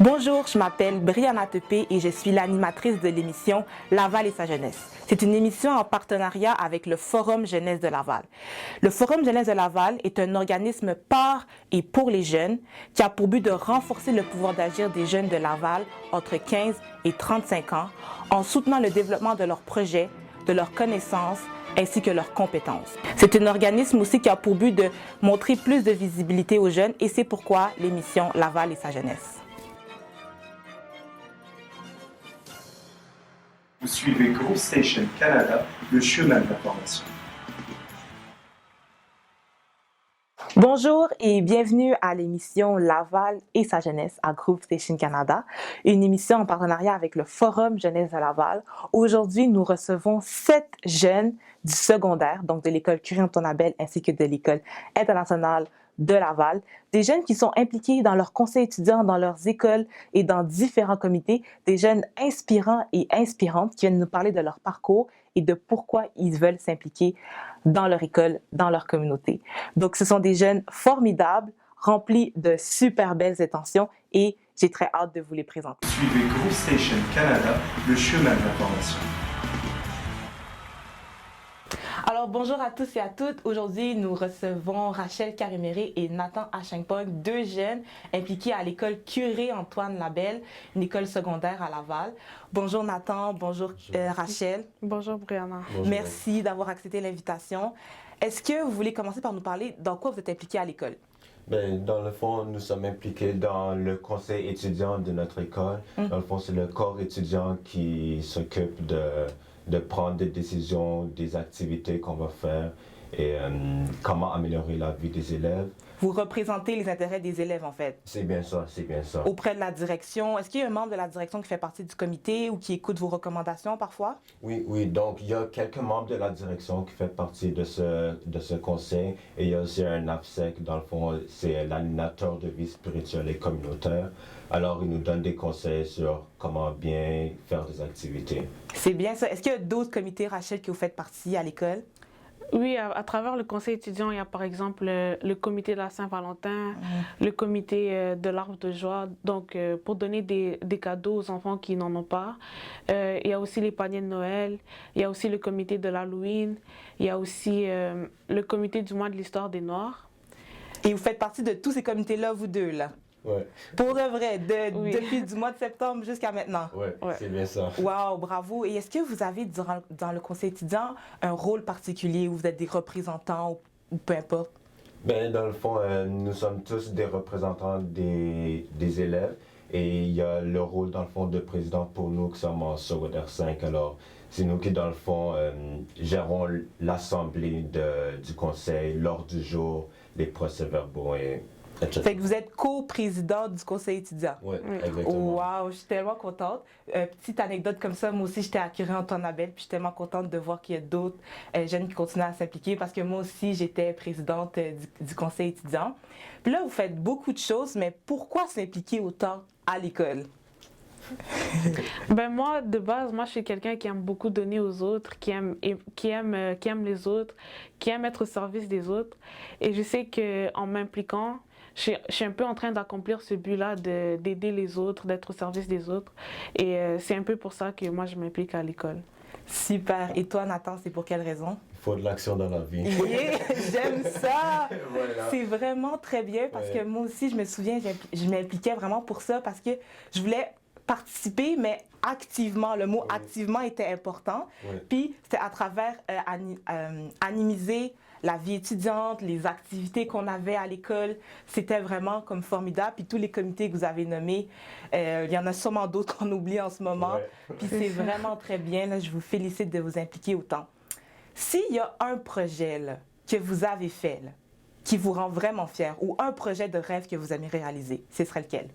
Bonjour, je m'appelle Brianna Tepé et je suis l'animatrice de l'émission Laval et sa jeunesse. C'est une émission en partenariat avec le Forum Jeunesse de Laval. Le Forum Jeunesse de Laval est un organisme par et pour les jeunes qui a pour but de renforcer le pouvoir d'agir des jeunes de Laval entre 15 et 35 ans en soutenant le développement de leurs projets, de leurs connaissances ainsi que leurs compétences. C'est un organisme aussi qui a pour but de montrer plus de visibilité aux jeunes et c'est pourquoi l'émission Laval et sa jeunesse. Vous suivez Groupe Station Canada, le chemin de l'information. Bonjour et bienvenue à l'émission Laval et sa jeunesse à Groupe Station Canada, une émission en partenariat avec le Forum Jeunesse de Laval. Aujourd'hui, nous recevons 7 jeunes du secondaire, donc de l'école Curie-Antoine Abel ainsi que de l'école internationale de Laval, des jeunes qui sont impliqués dans leurs conseils étudiants, dans leurs écoles et dans différents comités, des jeunes inspirants et inspirantes qui viennent nous parler de leur parcours et de pourquoi ils veulent s'impliquer dans leur école, dans leur communauté. Donc, ce sont des jeunes formidables, remplis de super belles intentions et j'ai très hâte de vous les présenter. Vous suivez Groupe Station Canada, le chemin de l'information. Alors, bonjour à tous et à toutes. Aujourd'hui, nous recevons Rachel Cariméré et Nathan Ashingpong, deux jeunes impliqués à l'école Curie-Antoine Labelle, une école secondaire à Laval. Bonjour Nathan, bonjour Rachel. Bonjour Brianna. Bonjour. Merci d'avoir accepté l'invitation. Est-ce que vous voulez commencer par nous parler dans quoi vous êtes impliqués à l'école? Ben, dans le fond, nous sommes impliqués dans le conseil étudiant de notre école. Dans le fond, c'est le corps étudiant qui s'occupe de prendre des décisions, des activités qu'on va faire et comment améliorer la vie des élèves. Vous représentez les intérêts des élèves en fait. C'est bien ça, c'est bien ça. Auprès de la direction, est-ce qu'il y a un membre de la direction qui fait partie du comité ou qui écoute vos recommandations parfois? Oui, donc il y a quelques membres de la direction qui font partie de ce conseil et il y a aussi un AFSEC, dans le fond, c'est l'animateur de vie spirituelle et communautaire. Alors, il nous donne des conseils sur comment bien faire des activités. C'est bien ça. Est-ce qu'il y a d'autres comités, Rachel, que vous faites partie à l'école? Oui, à travers le conseil étudiant, il y a par exemple le comité de la Saint-Valentin, le comité de l'Arbre de joie, donc pour donner des cadeaux aux enfants qui n'en ont pas. Il y a aussi les paniers de Noël, il y a aussi le comité de l'Halloween, il y a aussi le comité du mois de l'histoire des Noirs. Et vous faites partie de tous ces comités-là, vous deux, là? Ouais. Pour de vrai, Oui. depuis du mois de septembre jusqu'à maintenant? Ouais, Ouais. c'est bien ça. Wow, bravo. Et est-ce que vous avez, dans le conseil étudiant, un rôle particulier où vous êtes des représentants ou peu importe? Ben, dans le fond, nous sommes tous des représentants des élèves et il y a le rôle, dans le fond, de président pour nous qui sommes en secondaire 5. Alors, c'est nous qui, dans le fond, gérons l'assemblée du conseil, l'ordre du jour, les procès-verbaux et etc. Fait que vous êtes co-président du conseil étudiant. Oui, Oui. exactement. Wow, je suis tellement contente. Petite anecdote comme ça, moi aussi j'étais à Curie-Antoine Abel, puis je suis tellement contente de voir qu'il y a d'autres jeunes qui continuent à s'impliquer parce que moi aussi j'étais présidente du conseil étudiant. Puis là, vous faites beaucoup de choses, mais pourquoi s'impliquer autant à l'école? Ben moi, de base, je suis quelqu'un qui aime beaucoup donner aux autres, qui aime les autres, qui aime être au service des autres. Et je sais qu'en m'impliquant, je suis un peu en train d'accomplir ce but-là, d'aider les autres, d'être au service des autres. Et c'est un peu pour ça que moi, je m'implique à l'école. Super. Et toi, Nathan, c'est pour quelle raison? Il faut de l'action dans la vie. Yeah, j'aime ça! Voilà. C'est vraiment très bien parce que moi aussi, je me souviens, je m'impliquais vraiment pour ça parce que je voulais participer, mais activement. Le mot activement était important. Oui. Puis, c'était à travers animiser la vie étudiante, les activités qu'on avait à l'école. C'était vraiment comme formidable. Puis tous les comités que vous avez nommés, il y en a sûrement d'autres qu'on oublie en ce moment. Ouais. Puis c'est vraiment très bien. Là, je vous félicite de vous impliquer autant. S'il y a un projet là, que vous avez fait, là, qui vous rend vraiment fier, ou un projet de rêve que vous aimeriez réaliser, ce serait lequel?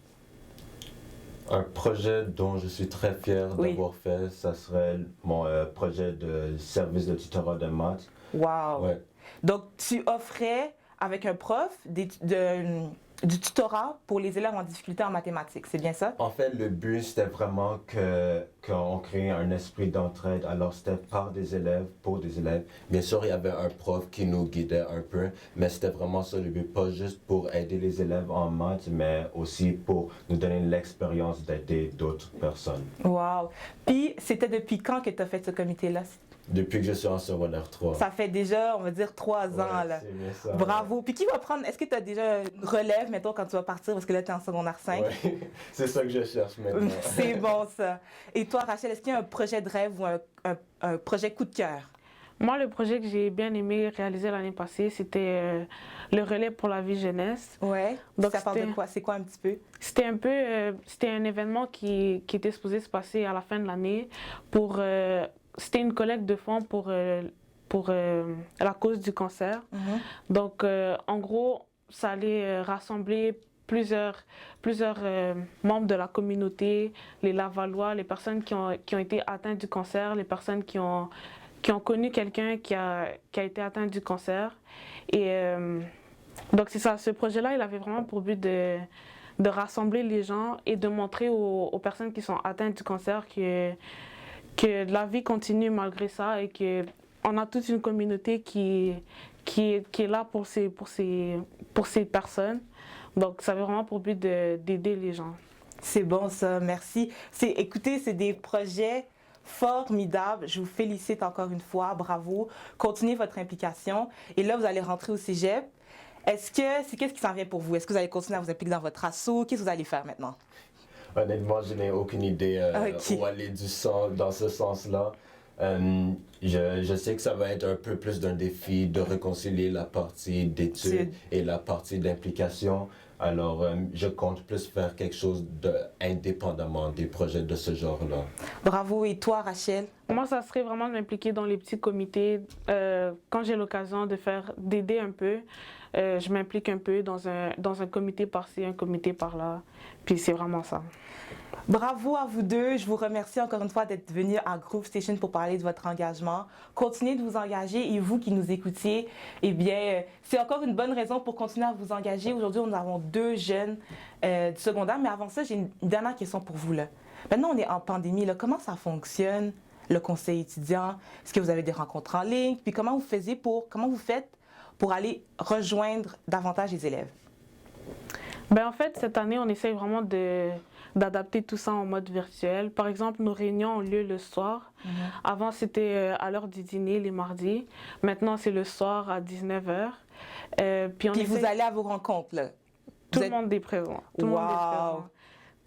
Un projet dont je suis très fier Oui. d'avoir fait, ça serait mon projet de service de tutorat de maths. Wow! Ouais. Donc, tu offrais avec un prof du tutorat pour les élèves en difficulté en mathématiques, c'est bien ça? En fait, le but, c'était vraiment qu'on crée un esprit d'entraide. Alors, c'était par des élèves, pour des élèves. Bien sûr, il y avait un prof qui nous guidait un peu, mais c'était vraiment ça le but, pas juste pour aider les élèves en maths, mais aussi pour nous donner l'expérience d'aider d'autres personnes. Wow! Puis, c'était depuis quand que tu as fait ce comité-là? Depuis que je suis en secondaire 3. Ça fait déjà, on va dire, 3 ans, là. C'est bien ça. Bravo! Puis qui va prendre, est-ce que tu as déjà une relève, mettons, quand tu vas partir, parce que là, tu es en secondaire 5? Ouais. C'est ça que je cherche maintenant. C'est bon, ça. Et toi, Rachel, est-ce qu'il y a un projet de rêve ou un projet coup de cœur? Moi, le projet que j'ai bien aimé réaliser l'année passée, c'était le relais pour la vie jeunesse. Ouais. Donc, ça parle de quoi? C'est quoi un petit peu? C'était un peu, c'était un événement qui était supposé se passer à la fin de l'année pour, c'était une collecte de fonds pour la cause du cancer. Donc, en gros, ça allait rassembler plusieurs membres de la communauté, les Lavallois, les personnes qui ont été atteintes du cancer, les personnes qui ont connu quelqu'un qui a été atteint du cancer. Et donc, c'est ça, ce projet-là, il avait vraiment pour but de rassembler les gens et de montrer aux personnes qui sont atteintes du cancer que la vie continue malgré ça et qu'on a toute une communauté qui est là pour ces personnes. Donc, ça avait vraiment pour but d'aider les gens. C'est bon, ça. Merci. Écoutez, c'est des projets formidables. Je vous félicite encore une fois. Bravo. Continuez votre implication. Et là, vous allez rentrer au cégep. Qu'est-ce qui s'en vient pour vous? Est-ce que vous allez continuer à vous impliquer dans votre asso? Qu'est-ce que vous allez faire maintenant? Honnêtement, je n'ai aucune idée où aller dans ce sens-là. Je sais que ça va être un peu plus d'un défi de réconcilier la partie d'études et la partie d'implication. Alors, je compte plus faire quelque chose indépendamment des projets de ce genre-là. Bravo. Et toi, Rachel? Moi, ça serait vraiment de m'impliquer dans les petits comités. Quand j'ai l'occasion d'aider un peu, je m'implique un peu dans un comité par-ci, un comité par-là. Puis c'est vraiment ça. Bravo à vous deux. Je vous remercie encore une fois d'être venus à Groove Station pour parler de votre engagement. Continuez de vous engager et vous qui nous écoutiez, eh bien, c'est encore une bonne raison pour continuer à vous engager. Aujourd'hui, nous avons 2 jeunes du secondaire, mais avant ça, j'ai une dernière question pour vous, là. Maintenant, on est en pandémie, là. Comment ça fonctionne, le conseil étudiant? Est-ce que vous avez des rencontres en ligne? Puis comment vous faites pour aller rejoindre davantage les élèves? Ben, en fait, cette année, on essaye vraiment d'adapter tout ça en mode virtuel. Par exemple, nos réunions ont lieu le soir. Avant, c'était à l'heure du dîner, les mardis. Maintenant, c'est le soir à 19h. Puis vous allez à vos rencontres, là? Tout le monde est présent. Tout le monde est présent.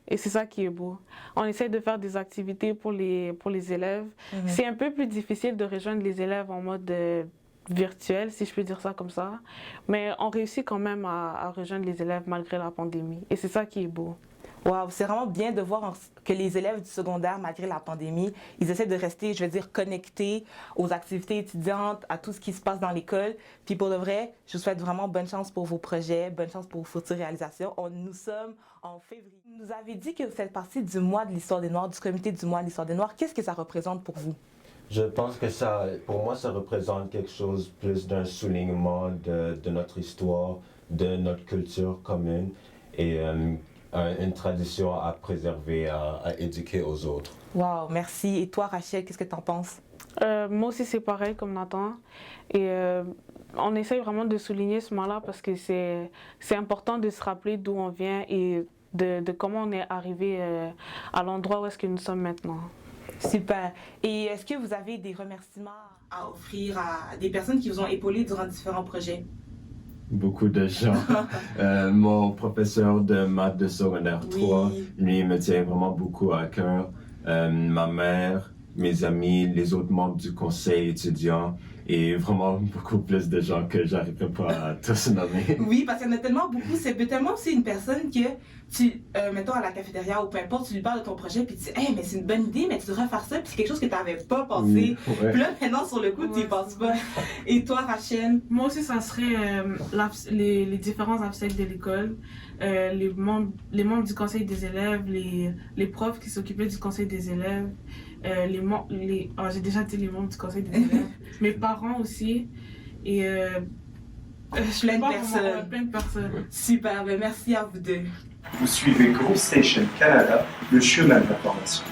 Et c'est ça qui est beau. On essaie de faire des activités pour les élèves. C'est un peu plus difficile de rejoindre les élèves en mode virtuel, si je peux dire ça comme ça. Mais on réussit quand même à rejoindre les élèves malgré la pandémie. Et c'est ça qui est beau. Wow, c'est vraiment bien de voir que les élèves du secondaire, malgré la pandémie, ils essaient de rester, je veux dire, connectés aux activités étudiantes, à tout ce qui se passe dans l'école. Puis pour de vrai, je vous souhaite vraiment bonne chance pour vos projets, bonne chance pour vos futures réalisations. Nous sommes en février. Vous nous avez dit que vous faites partie du mois de l'Histoire des Noirs, du comité du mois de l'Histoire des Noirs. Qu'est-ce que ça représente pour vous? Je pense que pour moi, ça représente quelque chose plus d'un soulignement de notre histoire, de notre culture commune et une tradition à préserver, à éduquer aux autres. Wow, merci. Et toi, Rachel, qu'est-ce que tu en penses? Moi aussi, c'est pareil comme Nathan. Et on essaye vraiment de souligner ce moment-là parce que c'est important de se rappeler d'où on vient et de comment on est arrivé à l'endroit où est-ce que nous sommes maintenant. Super. Et est-ce que vous avez des remerciements à offrir à des personnes qui vous ont épaulé durant différents projets? Beaucoup de gens. Mon professeur de maths de secondaire 3, lui, me tient vraiment beaucoup à cœur. Ma mère, mes amis, les autres membres du conseil étudiant et vraiment beaucoup plus de gens que j'arriverai pas à tous nommer. Oui, parce qu'il y en a tellement beaucoup. C'est tellement aussi une personne que tu, mettons à la cafétéria ou peu importe, tu lui parles de ton projet puis tu dis, hey, mais c'est une bonne idée, mais tu devrais faire ça, puis c'est quelque chose que tu n'avais pas pensé. Puis là, maintenant, sur le coup, tu n'y penses pas. Et toi, Rachel? Moi aussi, ça serait les différents AFSEC de l'école, les membres du conseil des élèves, les profs qui s'occupaient du conseil des élèves, j'ai déjà dit les membres du conseil des élèves, mes parents aussi, et Plein de Pas personnes. vraiment, plein de personnes. Super, ben merci à vous deux. Vous suivez Group Station Canada, le chemin de l'information.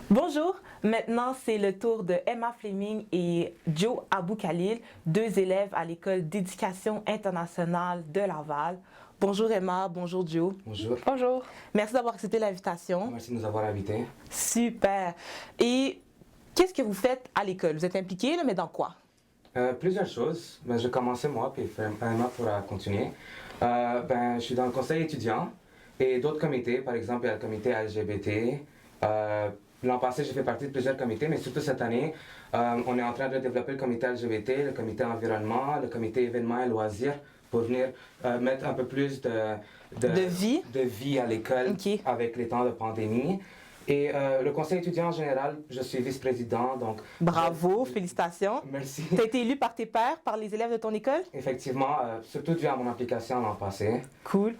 Bonjour, maintenant c'est le tour de Emma Fleming et Joe Abou Khalil, deux élèves à l'école d'éducation internationale de Laval. Bonjour Emma, bonjour Joe. Bonjour. Bonjour. Merci d'avoir accepté l'invitation. Merci de nous avoir invités. Super. Et qu'est-ce que vous faites à l'école? Vous êtes impliqué, là, mais dans quoi? Plusieurs choses. Ben, je commençais moi, puis Emma pourra continuer. Je suis dans le conseil étudiant et d'autres comités. Par exemple, il y a le comité LGBT. L'an passé, j'ai fait partie de plusieurs comités, mais surtout cette année, on est en train de développer le comité LGBT, le comité environnement, le comité événements et loisirs pour venir mettre un peu plus De vie? de vie à l'école Ok. avec les temps de pandémie. Et le conseil étudiant en général, je suis vice-président, donc... Bravo, félicitations. Merci. Tu as été élu par tes pairs, par les élèves de ton école? Effectivement, surtout dû à mon implication l'an passé. Cool.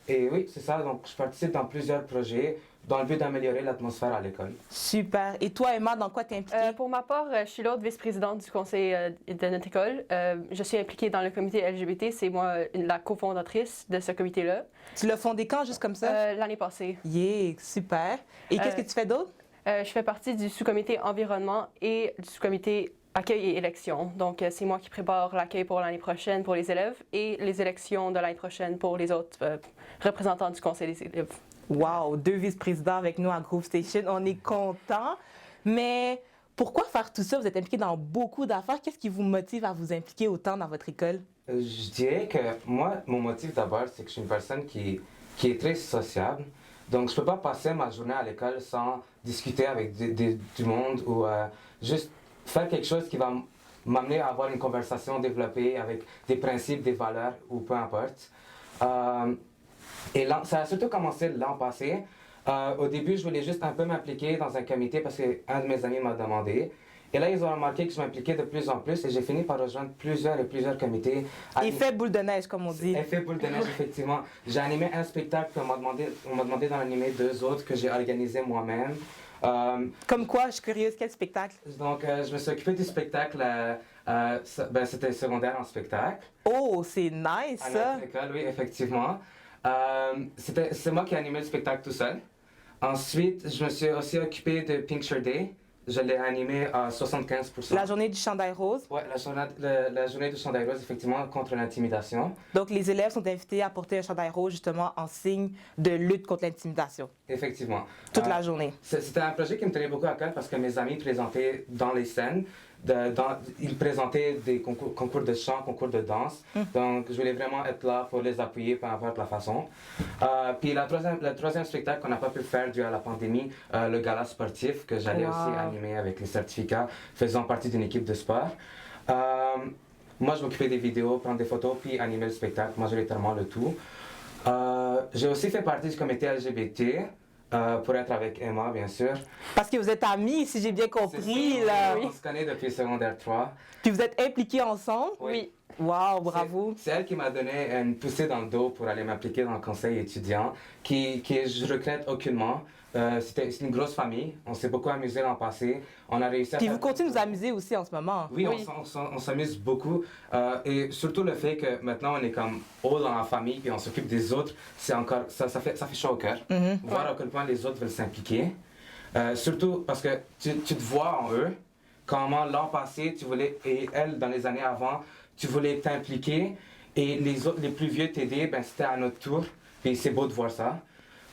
Et oui, c'est ça, donc je participe dans plusieurs projets dans le but d'améliorer l'atmosphère à l'école. Super. Et toi, Emma, dans quoi t'es impliquée? Pour ma part, je suis l'autre vice-présidente du conseil de notre école. Je suis impliquée dans le comité LGBT. C'est moi la cofondatrice de ce comité-là. Tu l'as fondé quand, juste comme ça? L'année passée. Yeah, super. Et qu'est-ce que tu fais d'autre? Je fais partie du sous-comité environnement et du sous-comité accueil et élection. Donc, c'est moi qui prépare l'accueil pour l'année prochaine pour les élèves et les élections de l'année prochaine pour les autres représentants du conseil des élèves. Wow, deux vice-présidents avec nous à Group Station. On est contents. Mais pourquoi faire tout ça? Vous êtes impliqués dans beaucoup d'affaires. Qu'est-ce qui vous motive à vous impliquer autant dans votre école? Je dirais que moi, mon motif d'abord, c'est que je suis une personne qui est très sociable. Donc, je ne peux pas passer ma journée à l'école sans discuter avec du monde ou juste faire quelque chose qui va m'amener à avoir une conversation développée avec des principes, des valeurs ou peu importe. Et ça a surtout commencé l'an passé. Au début, je voulais juste un peu m'impliquer dans un comité parce qu'un de mes amis m'a demandé. Et là, ils ont remarqué que je m'impliquais de plus en plus et j'ai fini par rejoindre plusieurs comités. Effet boule de neige, comme on dit. Effet boule de neige, effectivement. J'ai animé un spectacle, puis on m'a demandé d'en animer deux autres que j'ai organisés moi-même. Comme quoi, je suis curieuse, quel spectacle? Donc, je me suis occupé du spectacle, c'était secondaire en spectacle. Oh, c'est nice, À ça! notre école, oui, effectivement. C'est moi qui ai animé le spectacle tout seul. Ensuite, je me suis aussi occupé de Pink Shirt Day. Je l'ai animé à 75%. La journée du chandail rose. Oui, la journée du chandail rose, effectivement, contre l'intimidation. Donc, les élèves sont invités à porter un chandail rose, justement, en signe de lutte contre l'intimidation. Effectivement. Toute la journée. C'était un projet qui me tenait beaucoup à cœur parce que mes amis présentaient dans les scènes, ils présentaient des concours de chant, concours de danse. Donc, je voulais vraiment être là pour les appuyer, peu importe la façon. Puis le troisième spectacle qu'on n'a pas pu faire dû à la pandémie, le gala sportif que j'allais aussi animer avec les certificats faisant partie d'une équipe de sport. Moi, je m'occupais des vidéos, prendre des photos, puis animer le spectacle, majoritairement le tout. J'ai aussi fait partie du comité LGBT. Pour être avec Emma, bien sûr. Parce que vous êtes amis, si j'ai bien compris, Ça, là. on se connaît depuis secondaire 3. Puis vous êtes impliqués ensemble? Oui. Wow, bravo. C'est elle qui m'a donné une poussée dans le dos pour aller m'impliquer dans le conseil étudiant, qui je regrette aucunement. C'est une grosse famille, on s'est beaucoup amusé l'an passé. On a réussi à Puis faire... vous continuez de vous amuser aussi en ce moment. Oui, on s'amuse beaucoup. Et surtout le fait que maintenant on est comme haut dans la famille puis on s'occupe des autres, c'est encore, ça fait chaud au cœur. Voir à quel point les autres veulent s'impliquer. Surtout parce que tu te vois en eux, comment l'an passé tu voulais, et elle dans les années avant, tu voulais t'impliquer et les autres, les plus vieux t'aider, ben c'était à notre tour. Puis c'est beau de voir ça.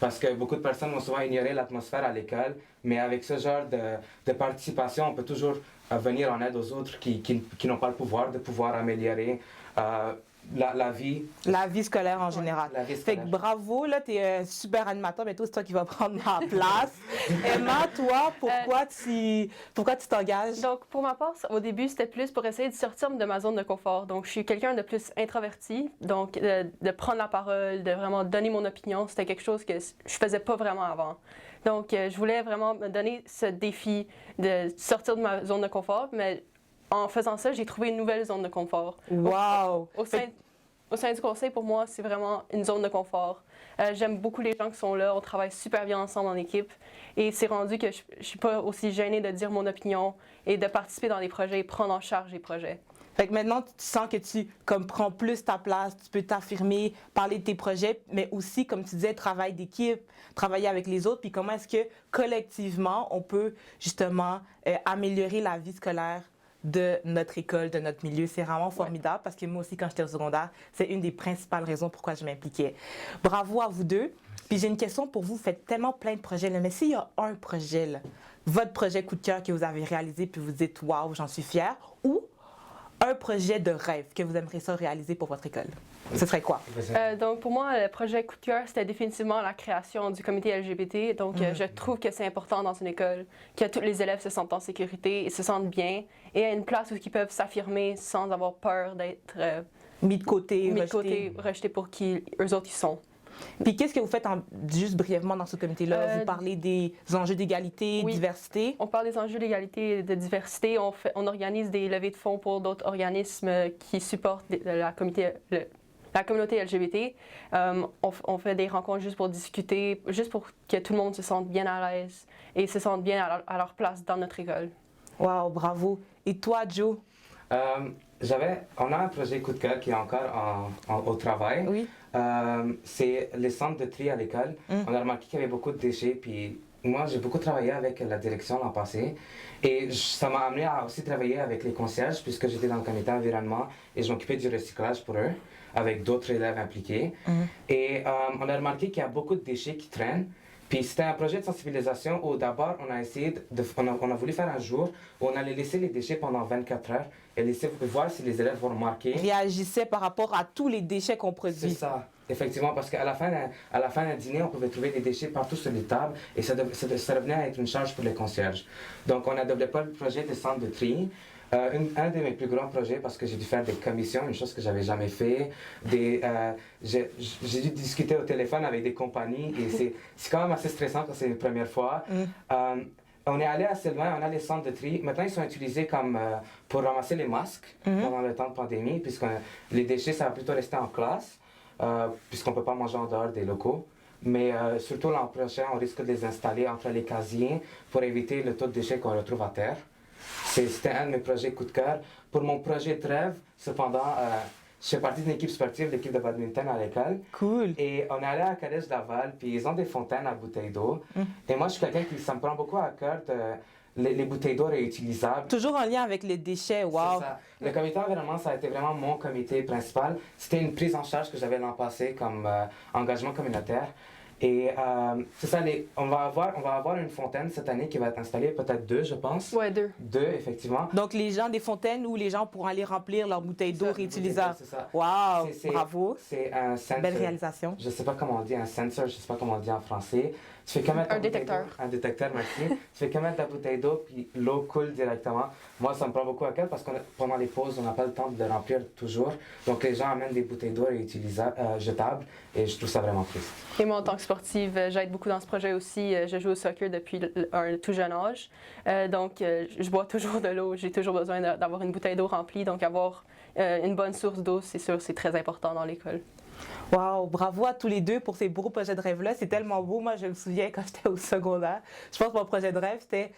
Parce que beaucoup de personnes vont souvent ignorer l'atmosphère à l'école, mais avec ce genre de participation, on peut toujours venir en aide aux autres qui n'ont pas le pouvoir de pouvoir améliorer la vie. La vie scolaire en général. La vie Fait scolaire. que bravo, là, t'es un super animateur, mais toi, c'est toi qui vas prendre ma place. Emma, toi, pourquoi tu t'engages? Donc, pour ma part, au début, c'était plus pour essayer de sortir de ma zone de confort. Donc, je suis quelqu'un de plus introverti. Donc, de prendre la parole, de vraiment donner mon opinion, c'était quelque chose que je faisais pas vraiment avant. Donc, je voulais vraiment me donner ce défi de sortir de ma zone de confort, mais en faisant ça, j'ai trouvé une nouvelle zone de confort. Wow! Au sein... au sein du conseil, pour moi, c'est vraiment une zone de confort. J'aime beaucoup les gens qui sont là, on travaille super bien ensemble en équipe. Et c'est rendu que je ne suis pas aussi gênée de dire mon opinion et de participer dans les projets et prendre en charge les projets. Fait que maintenant, tu sens que tu comme, prends plus ta place, tu peux t'affirmer, parler de tes projets, mais aussi, comme tu disais, travail d'équipe, travailler avec les autres, puis comment est-ce que collectivement, on peut justement améliorer la vie scolaire de notre école, de notre milieu. C'est vraiment formidable parce que moi aussi, quand j'étais au secondaire, c'est une des principales raisons pourquoi je m'impliquais. Bravo à vous deux. Puis j'ai une question pour vous. Vous faites tellement plein de projets, là, mais s'il y a un projet, là, votre projet coup de cœur que vous avez réalisé, puis vous dites « Waouh, j'en suis fière », ou un projet de rêve que vous aimeriez ça réaliser pour votre école, ce serait quoi? Donc, pour moi, le projet coup de cœur, c'était définitivement la création du comité LGBT. Donc, je trouve que c'est important dans une école que tous les élèves se sentent en sécurité et se sentent bien et à une place où ils peuvent s'affirmer sans avoir peur d'être mis de côté, rejetés pour qui eux autres ils sont. Puis qu'est-ce que vous faites juste brièvement dans ce comité-là? Vous parlez des enjeux d'égalité, oui. Diversité? On parle des enjeux d'égalité et de diversité. On organise des levées de fonds pour d'autres organismes qui supportent la communauté LGBT. On fait des rencontres juste pour discuter, juste pour que tout le monde se sente bien à l'aise et se sente bien à leur place dans notre école. Wow, bravo. Et toi, Joe? On a un projet coup de cœur qui est encore au travail. Oui. C'est les centres de tri à l'école. On a remarqué qu'il y avait beaucoup de déchets, puis moi j'ai beaucoup travaillé avec la direction l'an passé et ça m'a amené à aussi travailler avec les concierges puisque j'étais dans le comité environnement et je m'occupais du recyclage pour eux avec d'autres élèves impliqués. Et on a remarqué qu'il y a beaucoup de déchets qui traînent. Puis c'était un projet de sensibilisation où d'abord on a essayé on a voulu faire un jour où on allait laisser les déchets pendant 24 heures et laisser voir si les élèves vont remarquer. Réagissait par rapport à tous les déchets qu'on produit. C'est ça, effectivement, parce qu'à la fin d'un dîner, on pouvait trouver des déchets partout sur les tables et ça revenait à être une charge pour les concierges. Donc on a développé le projet des centres de tri. Un de mes plus grands projets, parce que j'ai dû faire des commissions, une chose que j'avais jamais fait. J'ai dû discuter au téléphone avec des compagnies et c'est quand même assez stressant quand c'est une première fois. On est allé assez loin, on a les centres de tri. Maintenant, ils sont utilisés comme pour ramasser les masques pendant le temps de pandémie, puisque les déchets, ça va plutôt rester en classe, puisqu'on ne peut pas manger en dehors des locaux. Mais surtout l'an prochain, on risque de les installer entre les casiers pour éviter le taux de déchets qu'on retrouve à terre. C'était un de mes projets coup de cœur. Pour mon projet de rêve, cependant, je fais partie d'une équipe sportive, l'équipe de badminton à l'école. Cool. Et on est allé à Collège Laval, puis ils ont des fontaines à bouteilles d'eau. Et moi, je suis quelqu'un ça me prend beaucoup à cœur les bouteilles d'eau réutilisables. Toujours en lien avec les déchets, wow. C'est ça. Le comité environnement, ça a été vraiment mon comité principal. C'était une prise en charge que j'avais l'an passé comme engagement communautaire. Et c'est ça, on va avoir une fontaine cette année qui va être installée, peut-être 2, je pense. Ouais, 2. 2, effectivement. Donc, les gens des fontaines où les gens pourront aller remplir leurs bouteilles d'eau réutilisables. C'est ça. Wow, bravo. C'est un sensor. Belle réalisation. Je ne sais pas comment on dit un sensor, je ne sais pas comment on dit en français. Tu fais comment un détecteur. Un détecteur, merci. Tu fais comment ta bouteille d'eau, puis l'eau coule directement. Moi, ça me prend beaucoup à cœur parce que pendant les pauses, on n'a pas le temps de le remplir toujours. Donc, les gens amènent des bouteilles d'eau réutilisables, jetables, et je trouve ça vraiment triste. Et moi, en tant que sportive, j'aide beaucoup dans ce projet aussi. Je joue au soccer depuis un tout jeune âge. Donc, je bois toujours de l'eau. J'ai toujours besoin d'avoir une bouteille d'eau remplie. Donc, avoir une bonne source d'eau, c'est sûr, c'est très important dans l'école. Wow, bravo à tous les deux pour ces beaux projets de rêve-là. C'est tellement beau. Moi, je me souviens quand j'étais au secondaire, je pense que mon projet de rêve, c'était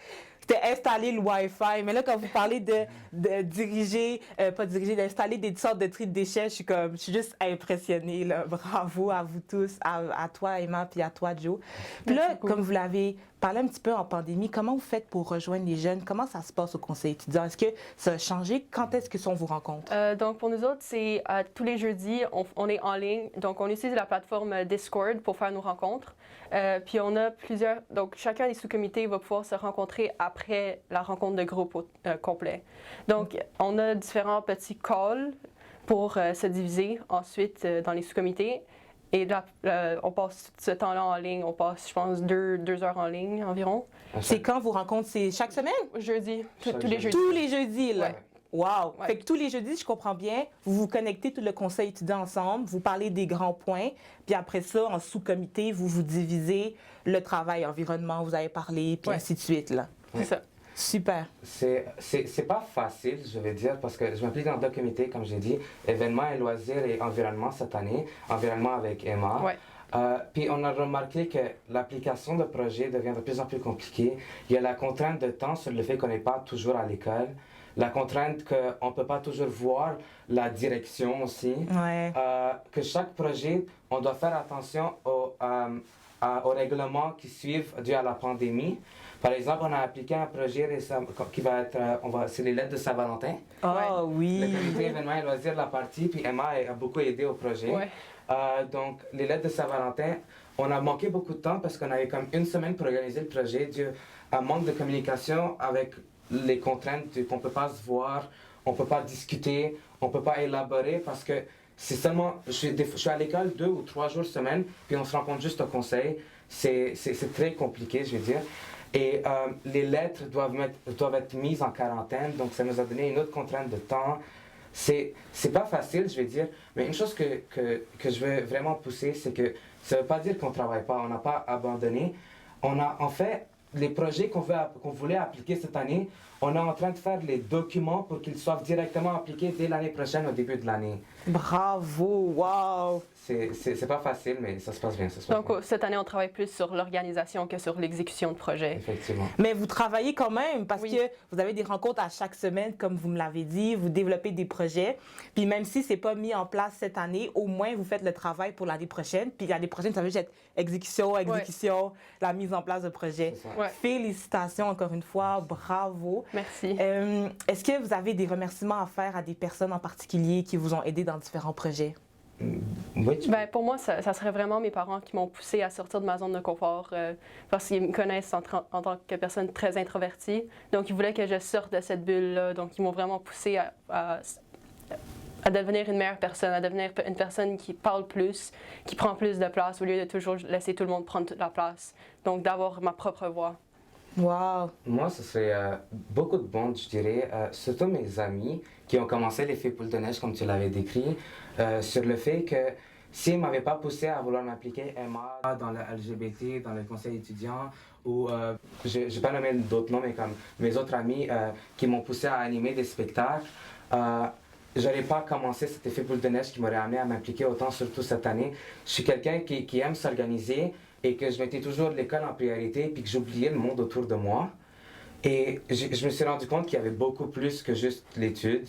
installer le Wi-Fi. Mais là, quand vous parlez d'installer des sortes de tri de déchets, je suis juste impressionnée, là. Bravo à vous tous, à toi, Emma, puis à toi, Joe. Puis là, comme vous l'avez parlé un petit peu en pandémie, comment vous faites pour rejoindre les jeunes? Comment ça se passe au conseil étudiant? Est-ce que ça a changé? Quand est-ce que sont vos rencontres? Donc, pour nous autres, c'est tous les jeudis, on est en ligne. Donc, on utilise la plateforme Discord pour faire nos rencontres. Puis, on a plusieurs... Donc, chacun des sous-comités va pouvoir se rencontrer après la rencontre de groupe complet. Donc, on a différents petits calls pour se diviser ensuite dans les sous-comités. Et là, on passe ce temps-là en ligne. On passe, je pense, 2 heures en ligne environ. C'est quand vos rencontres? C'est chaque semaine? Jeudi. Tous les jeudis. Tous les jeudis, là? Ouais. Wow! Ouais. Fait que tous les jeudis, je comprends bien, vous vous connectez tout le conseil étudiant ensemble, vous parlez des grands points, puis après ça, en sous-comité, vous divisez le travail, environnement, vous avez parlé, puis ainsi de suite, là. C'est ça. Super. C'est pas facile, je vais dire, parce que je m'implique dans 2 comités, comme j'ai dit, événements et loisirs et environnement cette année, environnement avec Emma. Ouais. Puis on a remarqué que l'application de projet devient de plus en plus compliquée. Il y a la contrainte de temps sur le fait qu'on n'est pas toujours à l'école, la contrainte qu'on ne peut pas toujours voir la direction aussi, Ouais. que chaque projet, on doit faire attention aux règlements qui suivent dû à la pandémie. Par exemple, on a appliqué un projet récemment qui va être, c'est les lettres de Saint-Valentin. Oh Le oui. comité événements et loisirs l'a partie, puis Emma a beaucoup aidé au projet. Ouais. Donc, les lettres de Saint-Valentin, on a manqué beaucoup de temps parce qu'on avait comme 1 semaine pour organiser le projet dû à un manque de communication avec les contraintes qu'on ne peut pas se voir, on ne peut pas discuter, on ne peut pas élaborer parce que c'est seulement, je suis à l'école 2 ou 3 jours semaine, puis on se rencontre juste au conseil. C'est très compliqué, je veux dire. Et les lettres doivent être mises en quarantaine, donc ça nous a donné une autre contrainte de temps. C'est pas facile, je vais dire, mais une chose que je veux vraiment pousser, c'est que ça ne veut pas dire qu'on ne travaille pas, on n'a pas abandonné. On a en fait les projets qu'on voulait appliquer cette année, on est en train de faire les documents pour qu'ils soient directement appliqués dès l'année prochaine, au début de l'année. Bravo, wow. C'est pas facile, mais ça se passe bien. Donc, cette année, on travaille plus sur l'organisation que sur l'exécution de projet. Effectivement. Mais vous travaillez quand même parce Oui. que vous avez des rencontres à chaque semaine, comme vous me l'avez dit, vous développez des projets. Puis même si c'est pas mis en place cette année, au moins vous faites le travail pour l'année prochaine. Puis l'année prochaine, ça veut juste être exécution, la mise en place de projet. C'est ça. Ouais. Félicitations encore une fois, bravo. Merci. Est-ce que vous avez des remerciements à faire à des personnes en particulier qui vous ont aidé dans différents projets? Oui, Ben, pour moi, ça serait vraiment mes parents qui m'ont poussé à sortir de ma zone de confort parce qu'ils me connaissent en tant que personne très introvertie. Donc, ils voulaient que je sorte de cette bulle-là. Donc, ils m'ont vraiment poussé à devenir une meilleure personne, à devenir une personne qui parle plus, qui prend plus de place au lieu de toujours laisser tout le monde prendre toute la place. Donc, d'avoir ma propre voix. Wow. Moi, ce serait beaucoup de monde, je dirais, surtout mes amis qui ont commencé l'effet boule de neige, comme tu l'avais décrit, sur le fait que s'ils ne m'avaient pas poussé à vouloir m'impliquer Emma dans le LGBT, dans le conseil étudiant, ou je ne vais pas nommer d'autres noms, mais comme mes autres amis qui m'ont poussé à animer des spectacles, je n'aurais pas commencé cet effet boule de neige qui m'aurait amené à m'impliquer autant, surtout cette année. Je suis quelqu'un qui aime s'organiser et que je mettais toujours l'école en priorité puis que j'oubliais le monde autour de moi. Et je me suis rendu compte qu'il y avait beaucoup plus que juste l'étude.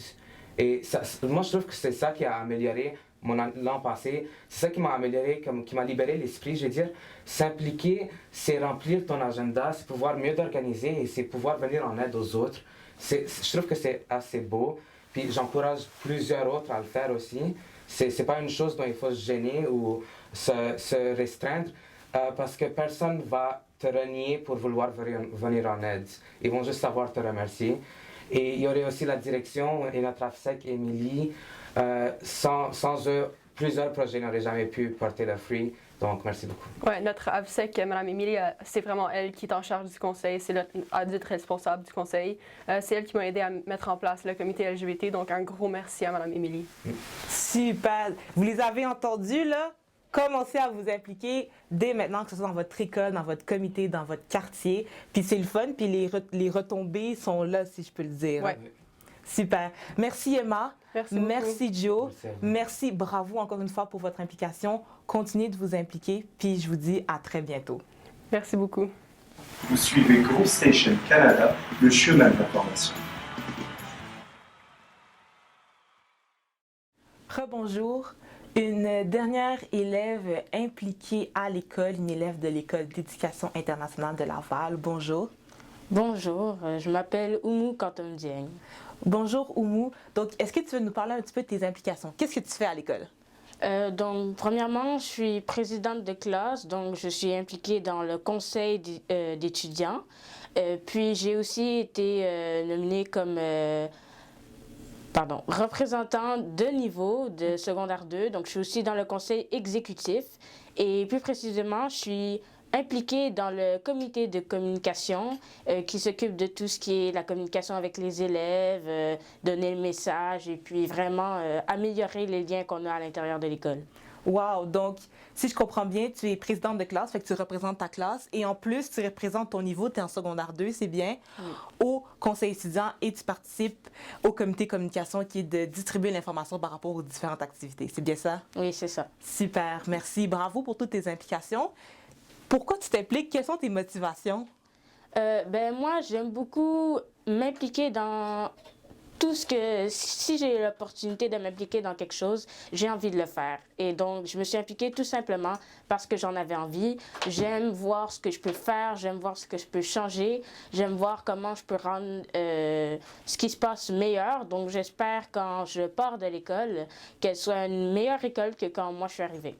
Et ça, moi, je trouve que c'est ça qui a amélioré l'an passé. C'est ça qui m'a amélioré, qui m'a libéré l'esprit. Je veux dire, s'impliquer, c'est remplir ton agenda, c'est pouvoir mieux t'organiser et c'est pouvoir venir en aide aux autres. Je trouve que c'est assez beau. Puis j'encourage plusieurs autres à le faire aussi. C'est pas une chose dont il faut se gêner ou se restreindre. Parce que personne ne va te renier pour vouloir venir en aide. Ils vont juste savoir te remercier. Et il y aurait aussi la direction et notre AFSEC, Émilie. Sans eux, plusieurs projets n'auraient jamais pu porter leurs fruits. Donc, merci beaucoup. Oui, notre AFSEC, Mme Émilie, c'est vraiment elle qui est en charge du conseil. C'est l'adulte responsable du conseil. C'est elle qui m'a aidé à mettre en place le comité LGBT. Donc, un gros merci à Mme Émilie. Super. Vous les avez entendus, là? Commencez à vous impliquer dès maintenant, que ce soit dans votre école, dans votre comité, dans votre quartier. Puis c'est le fun, puis les retombées sont là, si je peux le dire. Ouais. Super. Merci Emma. Merci beaucoup. Merci Joe. Merci à vous. Merci, bravo encore une fois pour votre implication. Continuez de vous impliquer, puis je vous dis à très bientôt. Merci beaucoup. Vous suivez Group Station Canada, le chemin de l'information. Rebonjour. Une dernière élève impliquée à l'école, une élève de l'école d'éducation internationale de Laval. Bonjour. Bonjour, je m'appelle Oumou Kantom Dieng. Bonjour Oumou. Donc, est-ce que tu veux nous parler un petit peu de tes implications? Qu'est-ce que tu fais à l'école? Donc, premièrement, je suis présidente de classe, donc je suis impliquée dans le conseil d'étudiants. Puis, j'ai aussi été nominée comme représentant de niveau de secondaire 2. Donc, je suis aussi dans le conseil exécutif. Et plus précisément, je suis impliquée dans le comité de communication qui s'occupe de tout ce qui est la communication avec les élèves, donner le message et puis vraiment améliorer les liens qu'on a à l'intérieur de l'école. Wow! Donc, si je comprends bien, tu es présidente de classe, fait que tu représentes ta classe et en plus, tu représentes ton niveau, tu es en secondaire 2, c'est bien, au conseil étudiant et tu participes au comité communication qui est de distribuer l'information par rapport aux différentes activités. C'est bien ça? Oui, c'est ça. Super, merci. Bravo pour toutes tes implications. Pourquoi tu t'impliques? Quelles sont tes motivations? Moi, j'aime beaucoup m'impliquer dans tout ce que, si j'ai l'opportunité de m'impliquer dans quelque chose, j'ai envie de le faire. Et donc, je me suis impliquée tout simplement parce que j'en avais envie. J'aime voir ce que je peux faire, j'aime voir ce que je peux changer, j'aime voir comment je peux rendre ce qui se passe meilleur. Donc, j'espère quand je pars de l'école, qu'elle soit une meilleure école que quand moi je suis arrivée.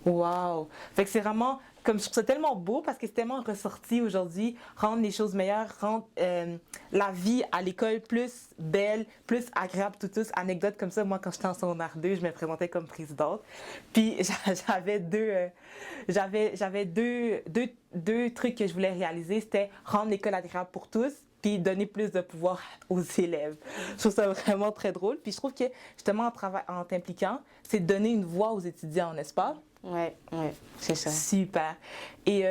Wow! Fait que c'est vraiment, comme je trouve ça tellement beau parce que c'est tellement ressorti aujourd'hui, rendre les choses meilleures, rendre la vie à l'école plus belle, plus agréable, tous. Anecdote comme ça, moi quand j'étais en secondaire 2, je me présentais comme présidente. Puis j'avais deux trucs que je voulais réaliser, c'était rendre l'école agréable pour tous, puis donner plus de pouvoir aux élèves. Je trouve ça vraiment très drôle. Puis je trouve que justement en t'impliquant, c'est donner une voix aux étudiants, n'est-ce pas? Oui, c'est ça. Super. Et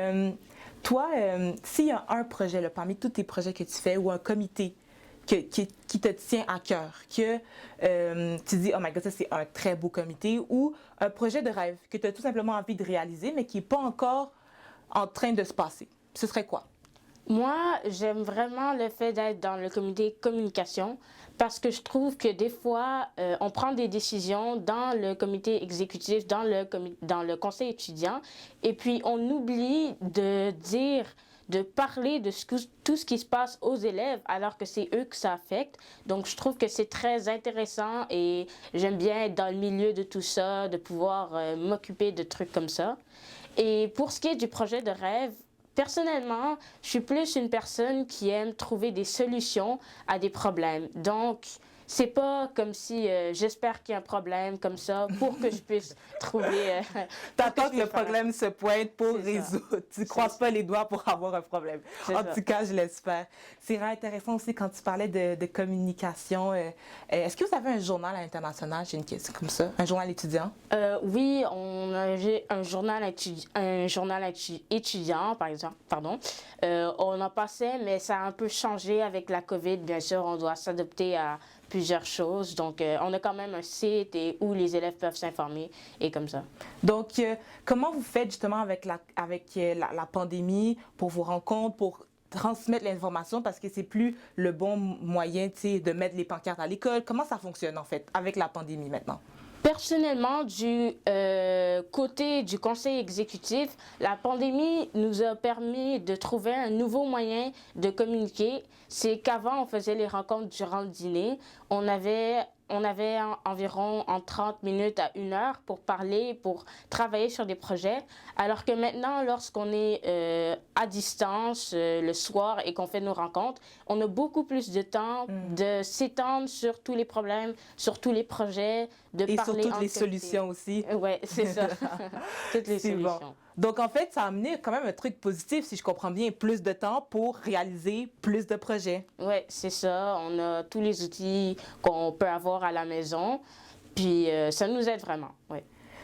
toi, s'il y a un projet là, parmi tous tes projets que tu fais ou un comité qui te tient à cœur, que tu dis, oh my God, ça c'est un très beau comité, ou un projet de rêve que tu as tout simplement envie de réaliser, mais qui n'est pas encore en train de se passer, ce serait quoi? Moi, j'aime vraiment le fait d'être dans le comité communication parce que je trouve que des fois, on prend des décisions dans le comité exécutif, dans le conseil étudiant, et puis on oublie de dire, de parler de tout ce qui se passe aux élèves alors que c'est eux que ça affecte. Donc, je trouve que c'est très intéressant et j'aime bien être dans le milieu de tout ça, de pouvoir m'occuper de trucs comme ça. Et pour ce qui est du projet de rêve, personnellement, je suis plus une personne qui aime trouver des solutions à des problèmes. Donc, c'est pas comme si j'espère qu'il y a un problème comme ça pour que je puisse trouver. T'attends que le problème se pointe pour résoudre. Tu croises pas les doigts pour avoir un problème. En tout cas, je l'espère. C'est vraiment intéressant aussi quand tu parlais de communication. Est-ce que vous avez un journal international? J'ai une question comme ça. Un journal étudiant? Oui, j'ai un journal étudiant, par exemple. Pardon. On en passait, mais ça a un peu changé avec la COVID. Bien sûr, on doit s'adapter à plusieurs choses. Donc, on a quand même un site où les élèves peuvent s'informer et comme ça. Donc, comment vous faites justement avec la pandémie pour vos rencontres, pour transmettre l'information parce que c'est plus le bon moyen, tu sais, de mettre les pancartes à l'école? Comment ça fonctionne en fait avec la pandémie maintenant? Personnellement, du côté du conseil exécutif, la pandémie nous a permis de trouver un nouveau moyen de communiquer. C'est qu'avant, on faisait les rencontres durant le dîner. On avait environ en 30 minutes à 1 heure pour parler, pour travailler sur des projets. Alors que maintenant, lorsqu'on est à distance le soir et qu'on fait nos rencontres, on a beaucoup plus de temps de s'étendre sur tous les problèmes, sur tous les projets, de et parler sur toutes les solutions aussi. Oui, c'est ça. Toutes les solutions. Bon. Donc, en fait, ça a amené quand même un truc positif, si je comprends bien, plus de temps pour réaliser plus de projets. Oui, c'est ça. On a tous les outils qu'on peut avoir à la maison, puis ça nous aide vraiment, oui.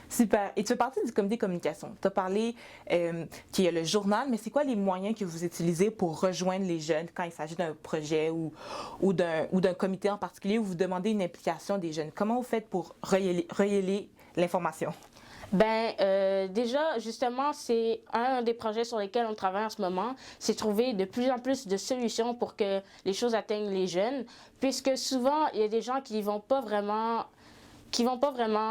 Super. Et tu fais partie du comité communication. Tu as parlé qu'il y a le journal, mais c'est quoi les moyens que vous utilisez pour rejoindre les jeunes quand il s'agit d'un projet ou d'un comité en particulier où vous demandez une implication des jeunes? Comment vous faites pour relayer l'information? Déjà, justement, c'est un des projets sur lesquels on travaille en ce moment, c'est trouver de plus en plus de solutions pour que les choses atteignent les jeunes, puisque souvent, il y a des gens qui vont pas vraiment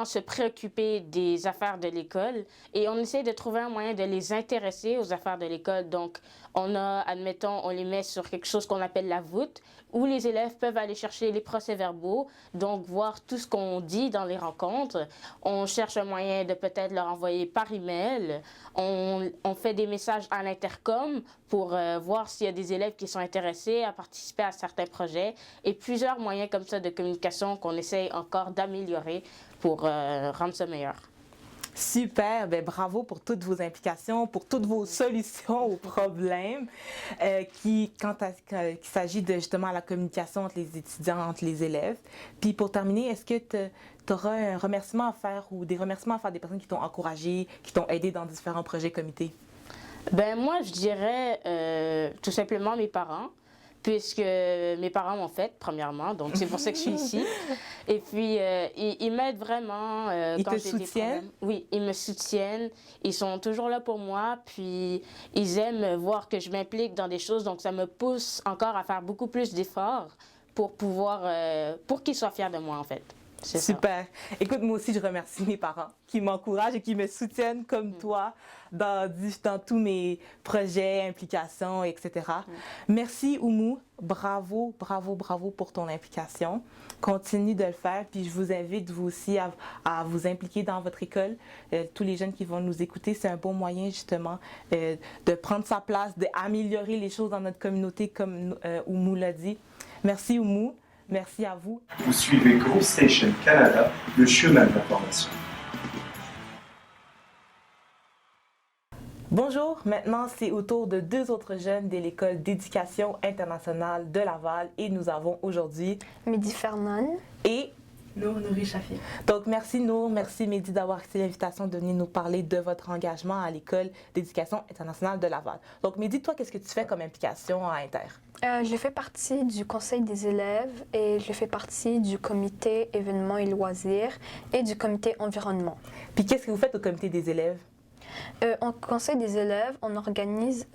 se préoccuper des affaires de l'école et on essaie de trouver un moyen de les intéresser aux affaires de l'école. Donc, admettons, on les met sur quelque chose qu'on appelle la voûte où les élèves peuvent aller chercher les procès-verbaux, donc voir tout ce qu'on dit dans les rencontres. On cherche un moyen de peut-être leur envoyer par email. On fait des messages à l'intercom pour voir s'il y a des élèves qui sont intéressés à participer à certains projets et plusieurs moyens comme ça de communication qu'on essaye encore d'améliorer pour rendre ça meilleur. Super, ben bravo pour toutes vos implications, pour toutes vos solutions aux problèmes qu'il s'agit de justement la communication entre les étudiants, entre les élèves. Puis pour terminer, est-ce que tu auras un remerciement à faire ou des remerciements à faire des personnes qui t'ont encouragé, qui t'ont aidé dans différents projets comités? Ben moi, je dirais tout simplement mes parents, puisque mes parents m'ont fait, premièrement, donc c'est pour ça que je suis ici. Et puis, ils m'aident vraiment. Ils quand te j'ai des soutiennent? problèmes. Oui, ils me soutiennent. Ils sont toujours là pour moi, puis ils aiment voir que je m'implique dans des choses, donc ça me pousse encore à faire beaucoup plus d'efforts pour pouvoir, pour qu'ils soient fiers de moi, en fait. C'est ça. Super. Écoute, moi aussi, je remercie mes parents qui m'encouragent et qui me soutiennent comme toi dans tous mes projets, implications, etc. Merci, Oumou. Bravo, bravo, bravo pour ton implication. Continue de le faire. Puis je vous invite, vous aussi, à vous impliquer dans votre école. Tous les jeunes qui vont nous écouter, c'est un bon moyen, justement, de prendre sa place, d'améliorer les choses dans notre communauté, comme Oumou l'a dit. Merci, Oumou. Merci à vous. Vous suivez Groupe Station Canada, le chemin de l'information. Bonjour, maintenant c'est au tour de deux autres jeunes de l'École d'éducation internationale de Laval et nous avons aujourd'hui Mehdi Fernan et Nouri Chafi. donc merci Nour, merci Mehdi d'avoir accepté l'invitation de venir nous parler de votre engagement à l'École d'éducation internationale de Laval. Donc Mehdi, toi, qu'est-ce que tu fais comme implication à Inter? Je fais partie du conseil des élèves et je fais partie du comité événements et loisirs et du comité environnement. Puis qu'est-ce que vous faites au comité des élèves? Au conseil des élèves, on organise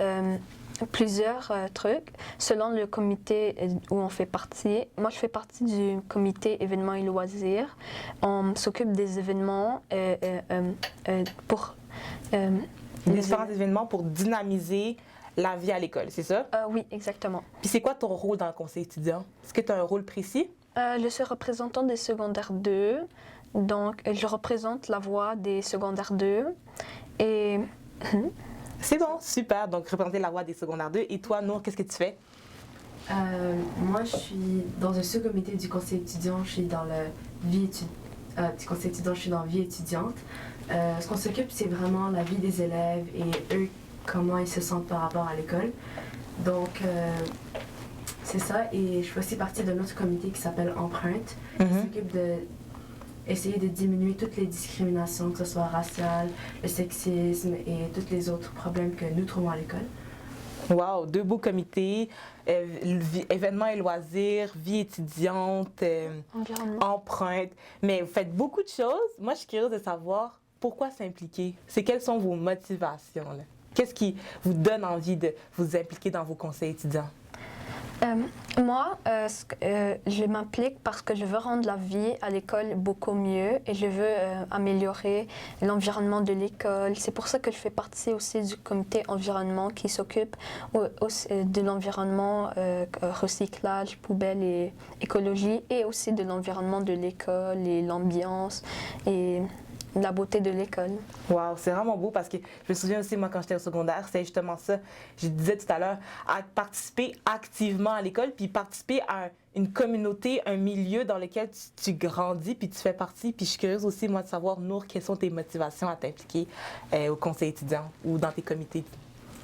plusieurs trucs selon le comité où on fait partie. Moi, je fais partie du comité événements et loisirs. On s'occupe des événements pour... Différents événements pour dynamiser la vie à l'école, c'est ça? Oui, exactement. Puis c'est quoi ton rôle dans le conseil étudiant? Est-ce que tu as un rôle précis? Je suis représentant des secondaires 2, donc je représente la voix des secondaires 2 et... C'est bon, super. Donc représenter la voix des secondaires 2. Et toi, Nour, qu'est-ce que tu fais? Moi, je suis dans un sous-comité du conseil étudiant. Je suis dans le du conseil étudiant, je suis dans vie étudiante. Ce qu'on s'occupe, c'est vraiment la vie des élèves et eux, comment ils se sentent par rapport à l'école. Donc, c'est ça. Et je fais aussi partie d'un autre comité qui s'appelle Empreinte, qui s'occupe d'essayer de diminuer toutes les discriminations, que ce soit raciales, le sexisme et tous les autres problèmes que nous trouvons à l'école. Wow, deux beaux comités, événements et loisirs, vie étudiante, empreinte. Mais vous faites beaucoup de choses. Moi, je suis curieuse de savoir pourquoi s'impliquer. Quelles sont vos motivations, là? Qu'est-ce qui vous donne envie de vous impliquer dans vos conseils étudiants? Moi, je m'implique parce que je veux rendre la vie à l'école beaucoup mieux et je veux améliorer l'environnement de l'école. C'est pour ça que je fais partie aussi du comité environnement qui s'occupe de l'environnement, recyclage, poubelle et écologie, et aussi de l'environnement de l'école et l'ambiance et la beauté de l'école. Wow, c'est vraiment beau parce que je me souviens aussi, moi, quand j'étais au secondaire, c'est justement ça. Je disais tout à l'heure, à participer activement à l'école, puis participer à une communauté, un milieu dans lequel tu grandis, puis tu fais partie. Puis je suis curieuse aussi, moi, de savoir, Nour, quelles sont tes motivations à t'impliquer au conseil étudiant ou dans tes comités?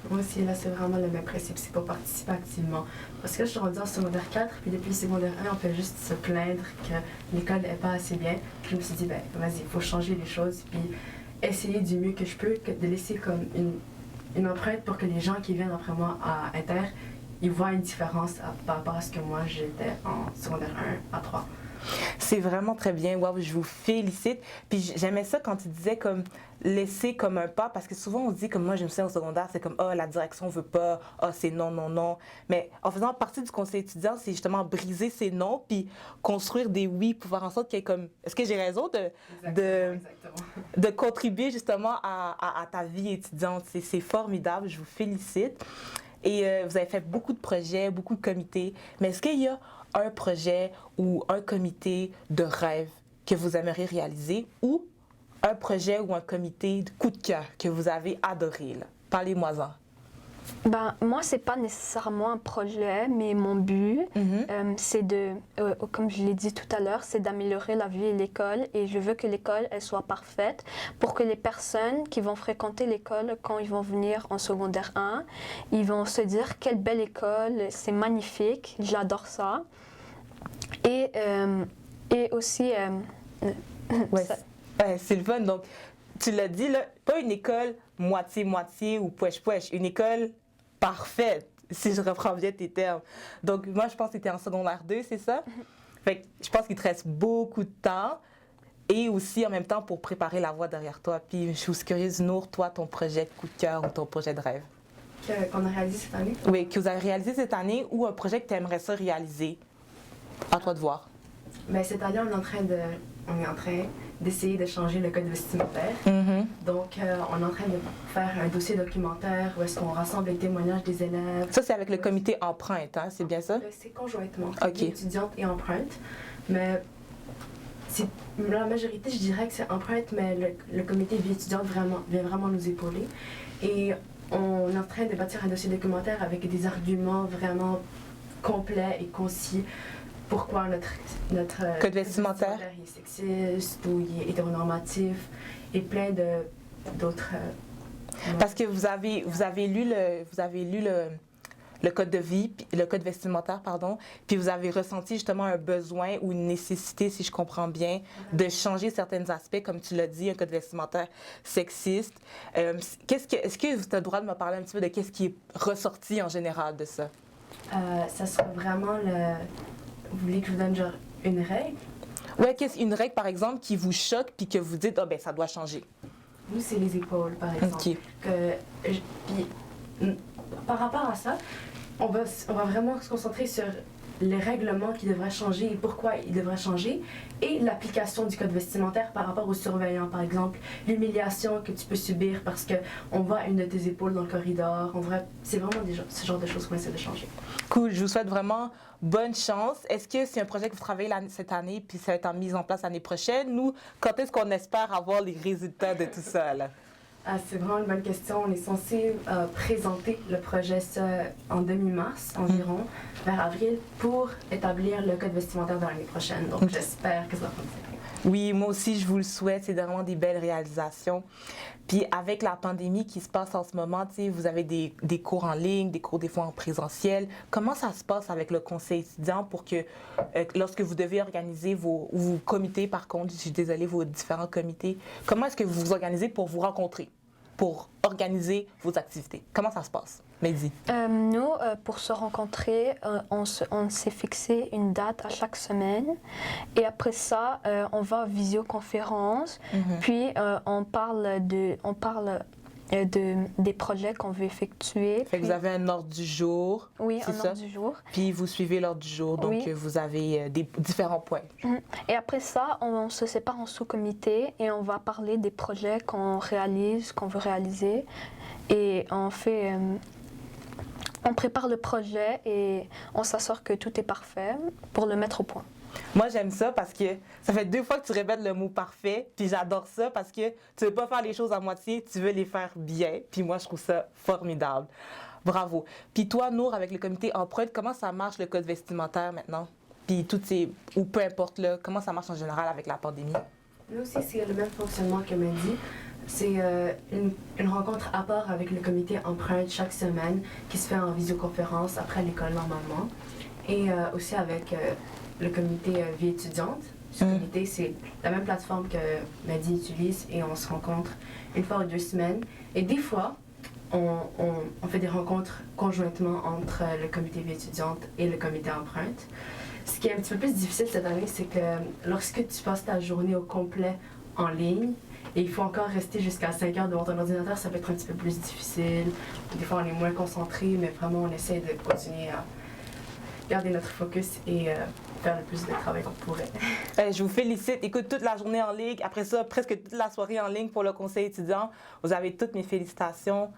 Moi aussi, là, c'est vraiment le même principe, c'est pour participer activement. Parce que je suis rendue en secondaire 4, puis depuis le secondaire 1, on peut juste se plaindre que l'école n'est pas assez bien. Puis je me suis dit, ben vas-y, il faut changer les choses, puis essayer du mieux que je peux, de laisser comme une empreinte pour que les gens qui viennent après moi à Inter, ils voient une différence par rapport à ce que moi j'étais en secondaire 1 à 3. C'est vraiment très bien. Wow, je vous félicite. Puis j'aimais ça quand tu disais comme laisser comme un pas, parce que souvent on se dit comme moi je me souviens au secondaire, c'est comme la direction veut pas, c'est non, non, non. Mais en faisant partie du conseil étudiant, c'est justement briser ces non puis construire des oui pour faire en sorte qu'il y ait comme. Est-ce que j'ai raison de contribuer justement à ta vie étudiante? C'est formidable, je vous félicite. Et vous avez fait beaucoup de projets, beaucoup de comités. Mais est-ce qu'il y a un projet ou un comité de rêve que vous aimeriez réaliser ou un projet ou un comité de coup de cœur que vous avez adoré? Parlez-moi-en. Ben, moi, c'est pas nécessairement un projet, mais mon but, c'est de, comme je l'ai dit tout à l'heure, c'est d'améliorer la vie et l'école. Et je veux que l'école, elle soit parfaite pour que les personnes qui vont fréquenter l'école, quand ils vont venir en secondaire 1, ils vont se dire quelle belle école, c'est magnifique, j'adore ça. Et aussi, Ouais, c'est le fun. Donc, tu l'as dit, là, pas une école moitié-moitié ou pouèche-pouèche, une école parfaite, si je reprends bien tes termes. Donc, moi, je pense que tu étais en secondaire 2, c'est ça? Fait que je pense qu'il te reste beaucoup de temps et aussi, en même temps, pour préparer la voie derrière toi. Puis, je suis curieuse, Nour, toi, ton projet de coup de cœur ou ton projet de rêve? Qu'on a réalisé cette année? Oui, que vous avez réalisé cette année ou un projet que tu aimerais ça réaliser? À toi de voir. Bien, cette année, on est en train d'essayer de changer le code vestimentaire. Donc, on est en train de faire un dossier documentaire où est-ce qu'on rassemble les témoignages des élèves. Ça, c'est avec le comité Empreinte, hein? C'est bien ça? C'est conjointement, OK. étudiante et Empreinte. Mais la majorité, je dirais que c'est Empreinte, mais le comité vie étudiante vient vraiment nous épauler. Et on est en train de bâtir un dossier documentaire avec des arguments vraiment complets et concis. Pourquoi notre code vestimentaire est sexiste ou il est hétéronormatif et plein d'autres. Parce que vous avez lu le code de vie, le code vestimentaire, pardon, puis vous avez ressenti justement un besoin ou une nécessité, si je comprends bien, de changer certains aspects, comme tu l'as dit, un code vestimentaire sexiste. Est-ce que vous avez le droit de me parler un petit peu de qu'est-ce qui est ressorti en général de ça? Ça sera vraiment Vous voulez que je vous donne genre une règle? Oui, une règle, par exemple, qui vous choque puis que vous dites, ah ben ça doit changer. Nous, c'est les épaules, par exemple. OK. Puis, par rapport à ça, on va vraiment se concentrer sur les règlements qui devraient changer et pourquoi ils devraient changer, et l'application du code vestimentaire par rapport aux surveillants, par exemple, l'humiliation que tu peux subir parce qu'on voit une de tes épaules dans le corridor. C'est vraiment ce genre de choses qu'on essaie de changer. Cool, je vous souhaite vraiment bonne chance. Est-ce que c'est un projet que vous travaillez cette année puis ça va être mis en place l'année prochaine? Nous, quand est-ce qu'on espère avoir les résultats de tout ça, là? C'est vraiment une bonne question. On est censé présenter le projet en demi-mars environ, vers avril, pour établir le code vestimentaire de l'année prochaine. Donc, j'espère que ça va fonctionner. Oui, moi aussi, je vous le souhaite. C'est vraiment des belles réalisations. Puis avec la pandémie qui se passe en ce moment, tu sais, vous avez des cours en ligne, des cours des fois en présentiel. Comment ça se passe avec le conseil étudiant pour que, lorsque vous devez organiser vos comités, par contre, je suis désolée, vos différents comités, comment est-ce que vous vous organisez pour vous rencontrer, pour organiser vos activités? Comment ça se passe? Mehdi. Nous, pour se rencontrer, on s'est fixé une date à chaque semaine. Et après ça, on va en visioconférence. Puis, on parle des projets qu'on veut effectuer. Fait que vous avez un ordre du jour. Oui, un ordre du jour. Puis vous suivez l'ordre du jour, donc oui. Vous avez des différents points. Et après ça, on se sépare en sous-comités et on va parler des projets qu'on réalise, qu'on veut réaliser. Et on prépare le projet et on s'assure que tout est parfait pour le mettre au point. Moi, j'aime ça parce que ça fait 2 fois que tu répètes le mot parfait, puis j'adore ça parce que tu veux pas faire les choses à moitié, tu veux les faire bien, puis moi, je trouve ça formidable. Bravo. Puis toi, Nour, avec le comité Empreinte, comment ça marche le code vestimentaire maintenant? Puis ou peu importe, là, comment ça marche en général avec la pandémie? Nous aussi, c'est le même fonctionnement que Mehdi. C'est une rencontre à part avec le comité Empreinte chaque semaine qui se fait en visioconférence après l'école normalement. Et aussi avec le comité vie étudiante. Ce comité, c'est la même plateforme que Mehdi utilise et on se rencontre une fois ou 2 semaines. Et des fois, on fait des rencontres conjointement entre le comité vie étudiante et le comité Empreinte. Ce qui est un petit peu plus difficile cette année, c'est que lorsque tu passes ta journée au complet en ligne, et il faut encore rester jusqu'à 5 heures devant ton ordinateur, ça peut être un petit peu plus difficile. Des fois, on est moins concentré, mais vraiment, on essaie de continuer à garder notre focus et faire le plus de travail qu'on pourrait. Je vous félicite. Écoute, toute la journée en ligne, après ça, presque toute la soirée en ligne pour le conseil étudiant. Vous avez toutes mes félicitations.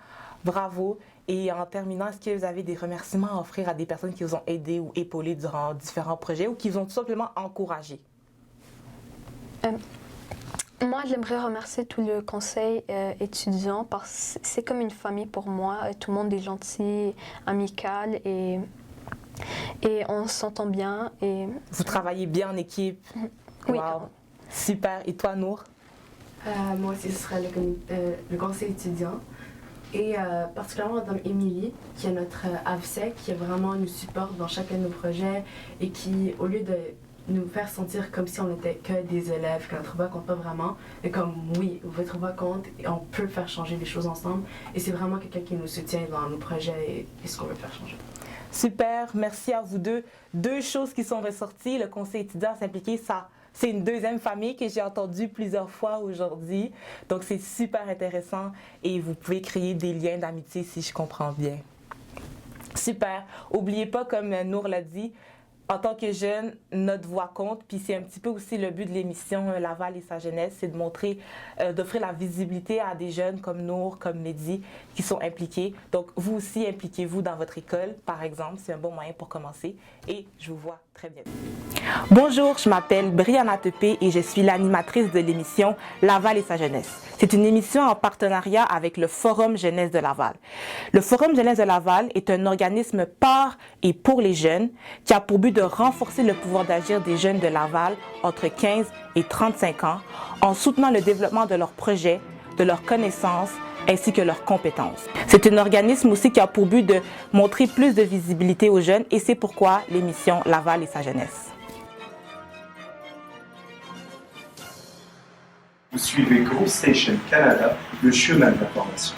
Bravo. Et en terminant, est-ce que vous avez des remerciements à offrir à des personnes qui vous ont aidé ou épaulé durant différents projets ou qui vous ont tout simplement encouragé? Moi, j'aimerais remercier tout le conseil étudiant parce que c'est comme une famille pour moi. Tout le monde est gentil, amical et on s'entend bien. Et... Vous travaillez bien en équipe? Oui. Wow. Super. Et toi, Nour? Moi aussi, ce serait le conseil étudiant. Et particulièrement Mme Émilie, qui est notre AVSEC, qui vraiment nous supporte dans chacun de nos projets et qui, au lieu de nous faire sentir comme si on n'était que des élèves, qu'on ne trouve pas compte pas vraiment, et comme oui, vous pouvez trouver compte et on peut faire changer les choses ensemble. Et c'est vraiment quelqu'un qui nous soutient dans nos projets et ce qu'on veut faire changer. Super, merci à vous deux. Deux choses qui sont ressorties, le conseil étudiant s'impliquer, ça, c'est une deuxième famille que j'ai entendue plusieurs fois aujourd'hui. Donc c'est super intéressant et vous pouvez créer des liens d'amitié si je comprends bien. Super. N'oubliez pas, comme Nour l'a dit, en tant que jeune, notre voix compte, puis c'est un petit peu aussi le but de l'émission Laval et sa jeunesse, c'est de montrer, d'offrir la visibilité à des jeunes comme Nour, comme Mehdi, qui sont impliqués. Donc, vous aussi, impliquez-vous dans votre école, par exemple, c'est un bon moyen pour commencer, et je vous vois très bientôt. Bonjour, je m'appelle Brianna Tepé et je suis l'animatrice de l'émission Laval et sa jeunesse. C'est une émission en partenariat avec le Forum Jeunesse de Laval. Le Forum Jeunesse de Laval est un organisme par et pour les jeunes qui a pour but de renforcer le pouvoir d'agir des jeunes de Laval entre 15 et 35 ans en soutenant le développement de leurs projets, de leurs connaissances ainsi que leurs compétences. C'est un organisme aussi qui a pour but de montrer plus de visibilité aux jeunes et c'est pourquoi l'émission Laval et sa jeunesse. Vous suivez Groupe Station Canada, le chemin de l'information.